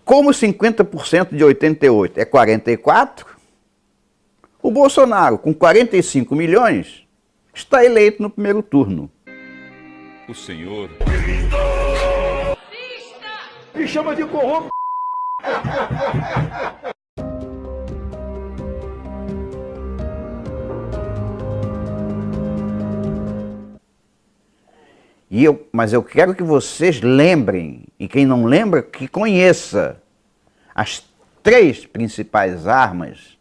Como 50% de 88 é 44, o Bolsonaro, com 45 milhões, está eleito no primeiro turno. O senhor me chama de corrupto. Mas eu quero que vocês lembrem, e quem não lembra, que conheça as 3 principais armas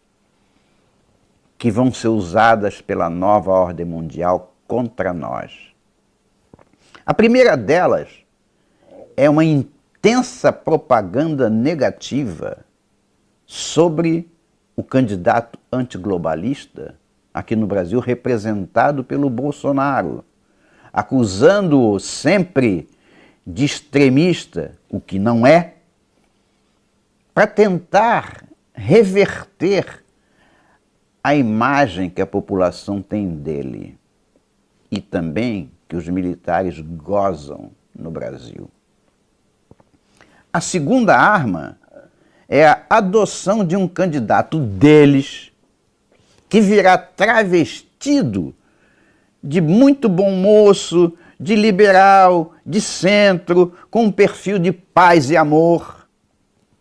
que vão ser usadas pela nova ordem mundial contra nós. A primeira delas é uma intensa propaganda negativa sobre o candidato antiglobalista aqui no Brasil, representado pelo Bolsonaro, acusando-o sempre de extremista, o que não é, para tentar reverter a imagem que a população tem dele e também que os militares gozam no Brasil. A segunda arma é a adoção de um candidato deles que virá travestido de muito bom moço, de liberal, de centro, com um perfil de paz e amor,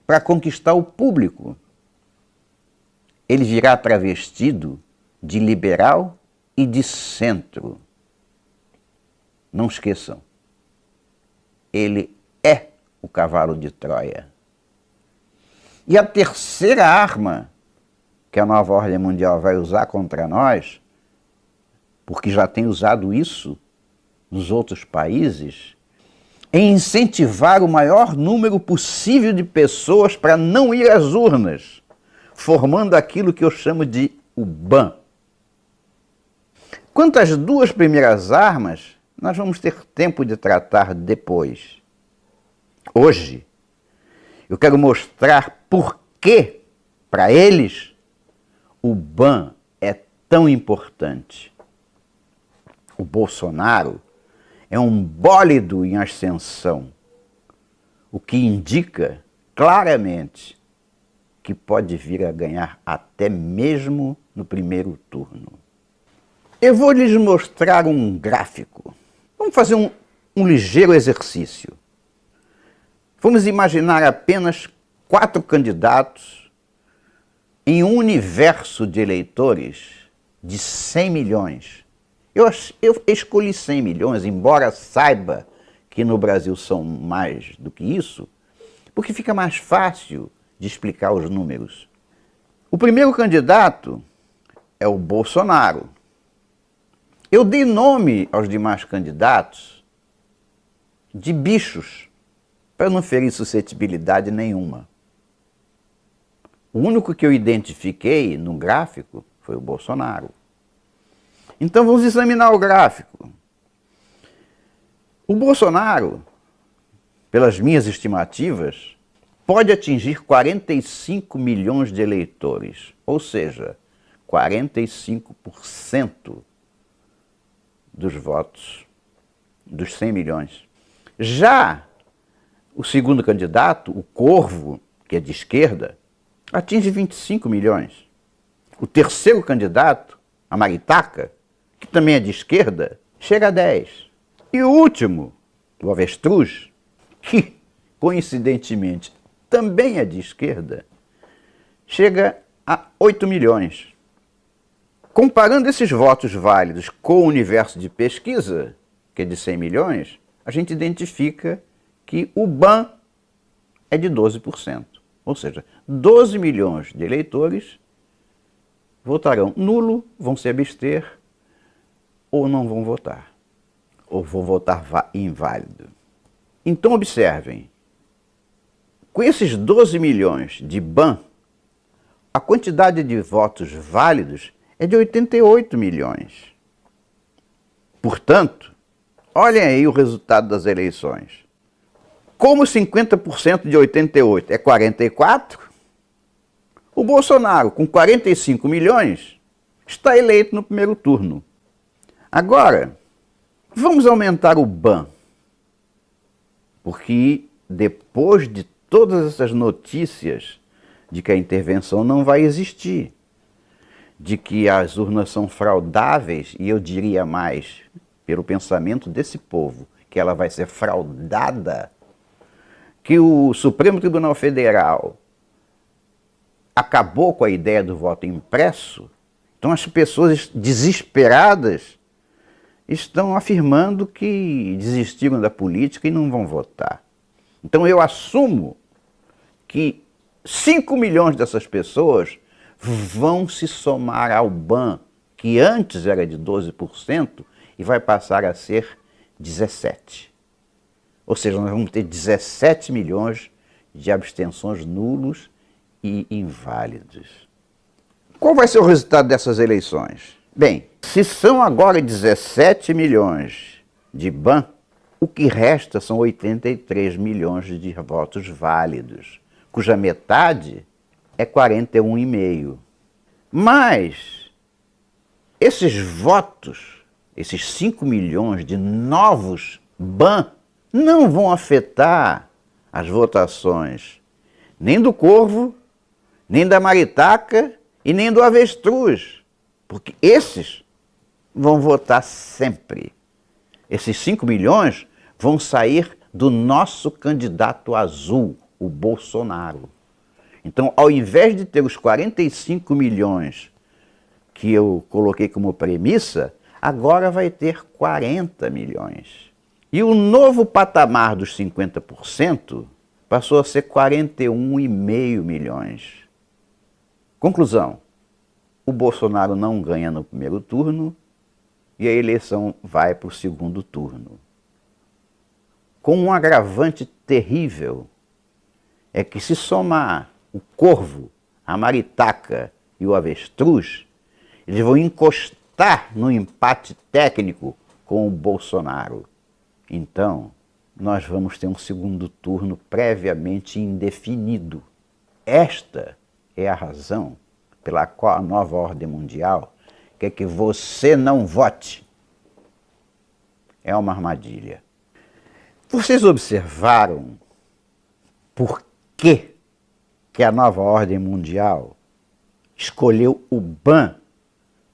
para conquistar o público. Ele virá travestido de liberal e de centro. Não esqueçam, ele é o cavalo de Troia. E a terceira arma que a nova ordem mundial vai usar contra nós, porque já tem usado isso nos outros países, é incentivar o maior número possível de pessoas para não ir às urnas, formando aquilo que eu chamo de o BAN. Quanto às 2 primeiras armas, nós vamos ter tempo de tratar depois. Hoje, eu quero mostrar por que, para eles, o BAN é tão importante. O Bolsonaro é um bólido em ascensão, o que indica claramente que pode vir a ganhar até mesmo no primeiro turno. Eu vou lhes mostrar um gráfico. Vamos fazer um ligeiro exercício. Vamos imaginar apenas 4 candidatos em um universo de eleitores de 100 milhões. Eu escolhi 100 milhões, embora saiba que no Brasil são mais do que isso, porque fica mais fácil de explicar os números. O primeiro candidato é o Bolsonaro. Eu dei nome aos demais candidatos de bichos, para não ferir suscetibilidade nenhuma. O único que eu identifiquei no gráfico foi o Bolsonaro. Então vamos examinar o gráfico. O Bolsonaro, pelas minhas estimativas, pode atingir 45 milhões de eleitores, ou seja, 45% dos votos dos 100 milhões. Já o segundo candidato, o Corvo, que é de esquerda, atinge 25 milhões. O terceiro candidato, a Maritaca, que também é de esquerda, chega a 10. E o último, o Avestruz, que, coincidentemente, também é de esquerda, chega a 8 milhões. Comparando esses votos válidos com o universo de pesquisa, que é de 100 milhões, a gente identifica que o BAN é de 12%. Ou seja, 12 milhões de eleitores votarão nulo, vão se abster, ou não vão votar, ou vão votar inválido. Então observem, com esses 12 milhões de BAN, a quantidade de votos válidos é de 88 milhões. Portanto, olhem aí o resultado das eleições. Como 50% de 88 é 44, o Bolsonaro, com 45 milhões, está eleito no primeiro turno. Agora, vamos aumentar o BAN, porque depois de todas essas notícias de que a intervenção não vai existir, de que as urnas são fraudáveis, e eu diria mais, pelo pensamento desse povo, que ela vai ser fraudada, que o Supremo Tribunal Federal acabou com a ideia do voto impresso. Então as pessoas desesperadas estão afirmando que desistiram da política e não vão votar. Então eu assumo que 5 milhões dessas pessoas vão se somar ao BAN, que antes era de 12%, e vai passar a ser 17%. Ou seja, nós vamos ter 17 milhões de abstenções nulos e inválidos. Qual vai ser o resultado dessas eleições? Bem, se são agora 17 milhões de BAN, o que resta são 83 milhões de votos válidos, cuja metade é 41,5. Mas esses votos, esses 5 milhões de novos BAN, não vão afetar as votações nem do corvo, nem da maritaca e nem do avestruz, porque esses vão votar sempre. Esses 5 milhões vão sair do nosso candidato azul, o Bolsonaro. Então, ao invés de ter os 45 milhões que eu coloquei como premissa, agora vai ter 40 milhões. E o novo patamar dos 50% passou a ser 41,5 milhões. Conclusão: o Bolsonaro não ganha no primeiro turno e a eleição vai para o segundo turno. Com um agravante terrível, é que se somar o corvo, a maritaca e o avestruz, eles vão encostar no empate técnico com o Bolsonaro. Então, nós vamos ter um segundo turno previamente indefinido. Esta é a razão pela qual a nova ordem mundial quer que você não vote. É uma armadilha. Vocês observaram por que a nova ordem mundial escolheu o BAN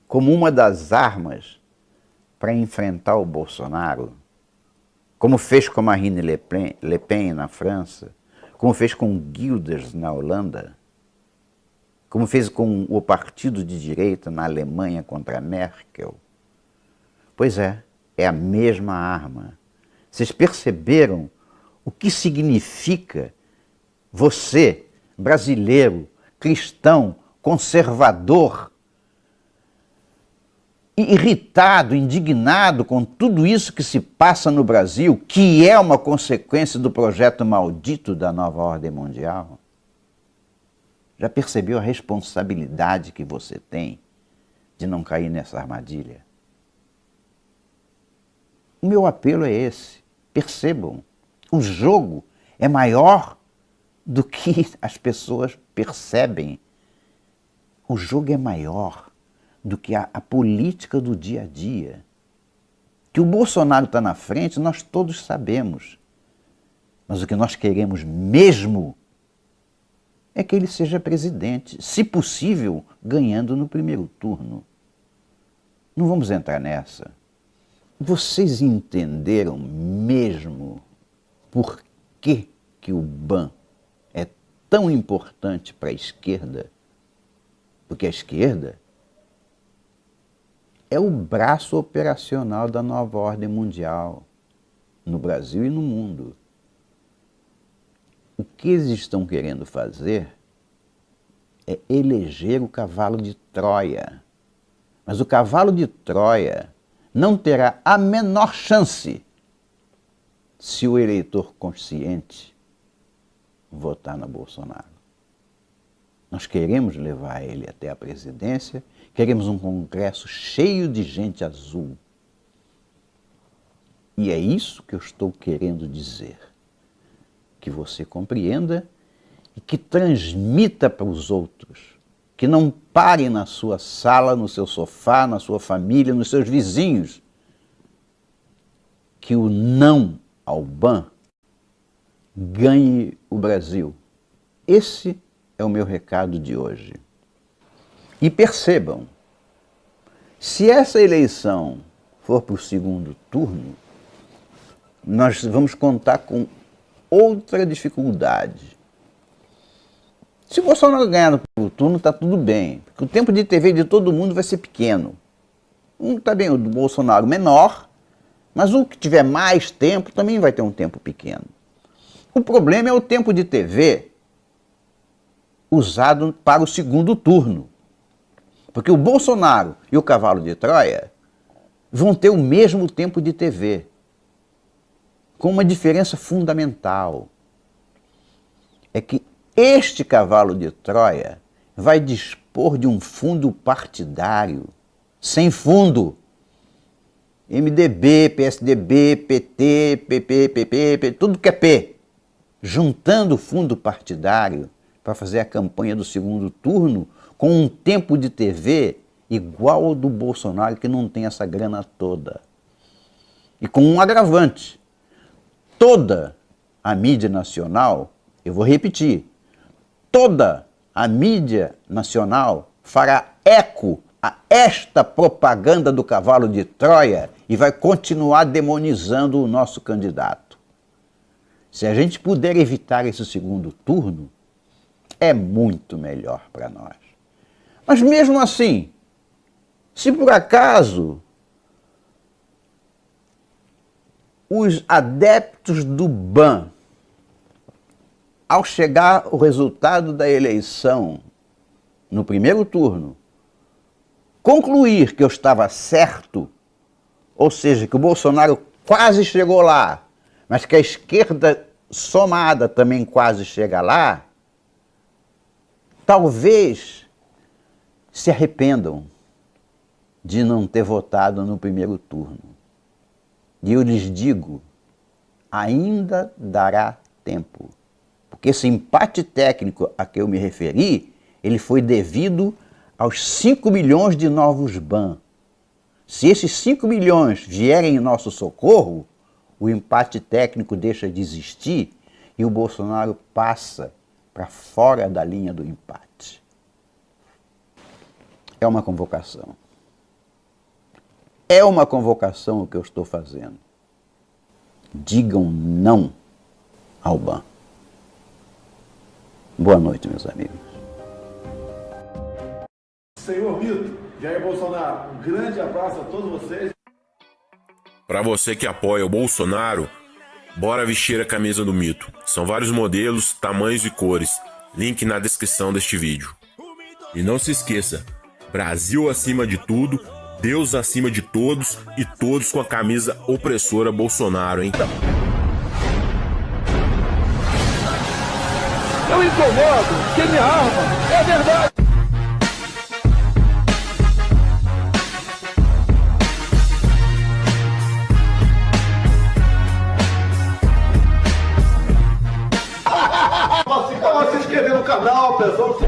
como uma das armas para enfrentar o Bolsonaro? Como fez com Marine Le Pen na França, como fez com Wilders na Holanda, como fez com o partido de direita na Alemanha contra Merkel. Pois é a mesma arma. Vocês perceberam o que significa você, brasileiro, cristão, conservador, irritado, indignado com tudo isso que se passa no Brasil, que é uma consequência do projeto maldito da nova ordem mundial? Já percebeu a responsabilidade que você tem de não cair nessa armadilha? O meu apelo é esse. Percebam, o jogo é maior do que as pessoas percebem. O jogo é maior do que a política do dia a dia. Que o Bolsonaro está na frente, nós todos sabemos. Mas o que nós queremos mesmo é que ele seja presidente, se possível, ganhando no primeiro turno. Não vamos entrar nessa. Vocês entenderam mesmo por que o BAN é tão importante para a esquerda? Porque a esquerda é o braço operacional da nova ordem mundial, no Brasil e no mundo. O que eles estão querendo fazer é eleger o cavalo de Troia. Mas o cavalo de Troia não terá a menor chance se o eleitor consciente votar no Bolsonaro. Nós queremos levar ele até a presidência, queremos um Congresso cheio de gente azul. E é isso que eu estou querendo dizer. Que você compreenda e que transmita para os outros. Que não pare na sua sala, no seu sofá, na sua família, nos seus vizinhos. Que o não ao BAN ganhe o Brasil. Esse é o meu recado de hoje. E percebam, se essa eleição for para o segundo turno, nós vamos contar com outra dificuldade. Se o Bolsonaro ganhar no primeiro turno, está tudo bem, porque o tempo de TV de todo mundo vai ser pequeno. Está bem, o do Bolsonaro menor, mas o que tiver mais tempo também vai ter um tempo pequeno. O problema é o tempo de TV usado para o segundo turno. Porque o Bolsonaro e o cavalo de Troia vão ter o mesmo tempo de TV, com uma diferença fundamental. É que este cavalo de Troia vai dispor de um fundo partidário, sem fundo. MDB, PSDB, PT, PP, PP, tudo que é P. Juntando o fundo partidário para fazer a campanha do segundo turno com um tempo de TV igual ao do Bolsonaro, que não tem essa grana toda. E com um agravante. Toda a mídia nacional, eu vou repetir, toda a mídia nacional fará eco a esta propaganda do cavalo de Troia e vai continuar demonizando o nosso candidato. Se a gente puder evitar esse segundo turno, é muito melhor para nós. Mas mesmo assim, se por acaso os adeptos do BAN, ao chegar o resultado da eleição no primeiro turno, concluir que eu estava certo, ou seja, que o Bolsonaro quase chegou lá, mas que a esquerda somada também quase chega lá, talvez se arrependam de não ter votado no primeiro turno. E eu lhes digo, ainda dará tempo. Porque esse empate técnico a que eu me referi, ele foi devido aos 5 milhões de novos BAN. Se esses 5 milhões vierem em nosso socorro, o empate técnico deixa de existir e o Bolsonaro passa para fora da linha do empate. É uma convocação. É uma convocação o que eu estou fazendo. Digam não ao BAN. Boa noite, meus amigos. Senhor Mito, Jair Bolsonaro, um grande abraço a todos vocês. Para você que apoia o Bolsonaro, bora vestir a camisa do Mito. São vários modelos, tamanhos e cores. Link na descrição deste vídeo. E não se esqueça, Brasil acima de tudo, Deus acima de todos e todos com a camisa opressora Bolsonaro, hein? Eu incomodo, quem me arma, é verdade. Se inscrever no canal, pessoal.